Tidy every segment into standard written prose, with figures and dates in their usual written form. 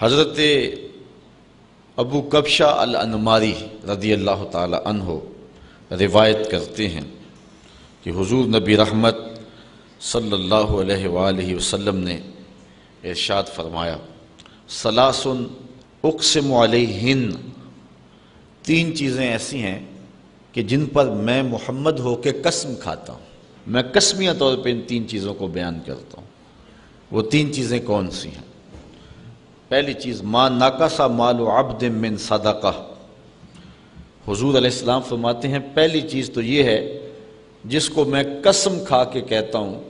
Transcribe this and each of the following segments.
حضرت ابو کبشہ الانماری رضی اللہ تعالی عنہ روایت کرتے ہیں کہ حضور نبی رحمت صلی اللہ علیہ وآلہ وسلم نے ارشاد فرمایا، ثلاث اقسم علیہن، تین چیزیں ایسی ہیں کہ جن پر میں محمد ہو کے قسم کھاتا ہوں، میں قسمیہ طور پہ ان تین چیزوں کو بیان کرتا ہوں۔ وہ تین چیزیں کون سی ہیں؟ پہلی چیز، ما نقص مال عبد من صدقہ۔ حضور علیہ السلام فرماتے ہیں پہلی چیز تو یہ ہے جس کو میں قسم کھا کے کہتا ہوں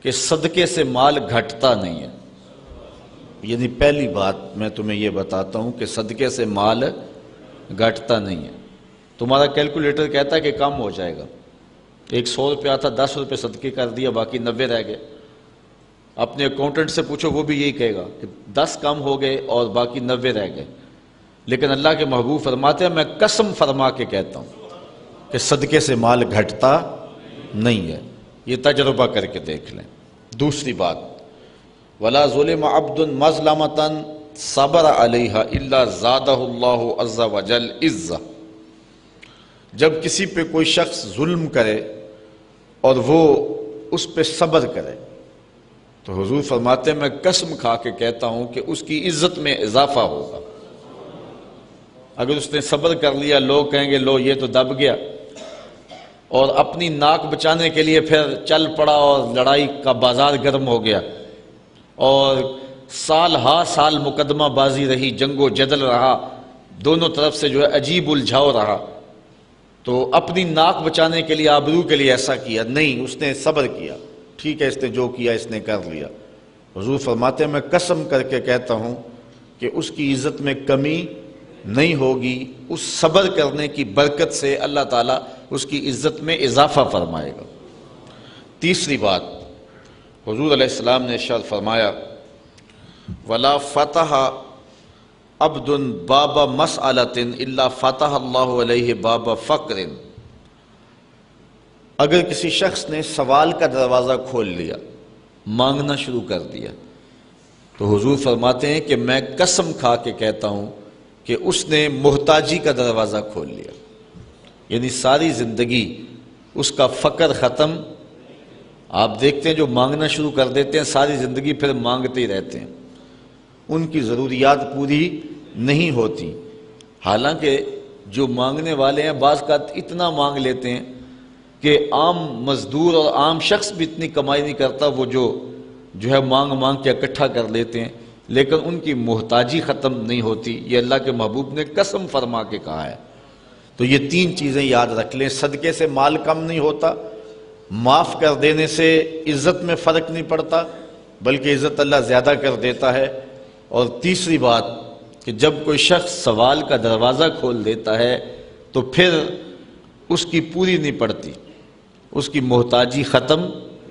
کہ صدقے سے مال گھٹتا نہیں ہے۔ یعنی پہلی بات میں تمہیں یہ بتاتا ہوں کہ صدقے سے مال گھٹتا نہیں ہے۔ تمہارا کیلکولیٹر کہتا ہے کہ کم ہو جائے گا، 100 روپیہ تھا، 10 روپے صدقے کر دیا، باقی 90 رہ گئے۔ اپنے اکاؤنٹنٹ سے پوچھو، وہ بھی یہی کہے گا کہ 10 کم ہو گئے اور باقی 90 رہ گئے۔ لیکن اللہ کے محبوب فرماتے ہیں میں قسم فرما کے کہتا ہوں کہ صدقے سے مال گھٹتا نہیں ہے۔ یہ تجربہ کر کے دیکھ لیں۔ دوسری بات، وَلَا ظُلِمَ عَبْدٌ مَظْلَمَةً صَبَرَ عَلَيْهَا إِلَّا زَادَهُ اللَّهُ عَزَّ وَجَلَّ عِزَّةً۔ جب کسی پہ کوئی شخص ظلم کرے اور وہ اس پہ صبر کرے تو حضور فرماتے ہیں میں قسم کھا کے کہتا ہوں کہ اس کی عزت میں اضافہ ہوگا۔ اگر اس نے صبر کر لیا، لوگ کہیں گے لو یہ تو دب گیا، اور اپنی ناک بچانے کے لیے پھر چل پڑا اور لڑائی کا بازار گرم ہو گیا اور سال ہا سال مقدمہ بازی رہی، جنگ و جدل رہا، دونوں طرف سے جو ہے عجیب الجھاؤ رہا، تو اپنی ناک بچانے کے لیے، آبرو کے لیے ایسا کیا نہیں، اس نے صبر کیا، ٹھیک ہے اس نے جو کیا اس نے کر لیا۔ حضور فرماتے ہیں میں قسم کر کے کہتا ہوں کہ اس کی عزت میں کمی نہیں ہوگی، اس صبر کرنے کی برکت سے اللہ تعالیٰ اس کی عزت میں اضافہ فرمائے گا۔ تیسری بات، حضور علیہ السلام نے ارشاد فرمایا، وَلَا فَتَحَ عَبْدٌ بَابَ مَسْأَلَةٍ إِلَّا فَتَحَ اللَّهُ عَلَيْهِ بَابَ فَقْرٍ۔ اگر کسی شخص نے سوال کا دروازہ کھول لیا، مانگنا شروع کر دیا، تو حضور فرماتے ہیں کہ میں قسم کھا کے کہتا ہوں کہ اس نے محتاجی کا دروازہ کھول لیا۔ یعنی ساری زندگی اس کا فقر ختم۔ آپ دیکھتے ہیں جو مانگنا شروع کر دیتے ہیں ساری زندگی پھر مانگتے ہی رہتے ہیں، ان کی ضروریات پوری نہیں ہوتی۔ حالانکہ جو مانگنے والے ہیں بعض کا اتنا مانگ لیتے ہیں کہ عام مزدور اور عام شخص بھی اتنی کمائی نہیں کرتا، وہ جو ہے مانگ کے اکٹھا کر لیتے ہیں، لیکن ان کی محتاجی ختم نہیں ہوتی۔ یہ اللہ کے محبوب نے قسم فرما کے کہا ہے۔ تو یہ تین چیزیں یاد رکھ لیں، صدقے سے مال کم نہیں ہوتا، معاف کر دینے سے عزت میں فرق نہیں پڑتا بلکہ عزت اللہ زیادہ کر دیتا ہے۔ اور تیسری بات کہ جب کوئی شخص سوال کا دروازہ کھول دیتا ہے تو پھر اس کی پوری نہیں پڑتی، اس کی محتاجی ختم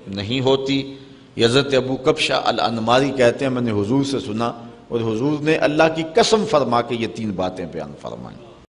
نہیں ہوتی۔ حضرت ابو کبشہ الانماری کہتے ہیں میں نے حضور سے سنا اور حضور نے اللہ کی قسم فرما کے یہ تین باتیں بیان فرمائیں۔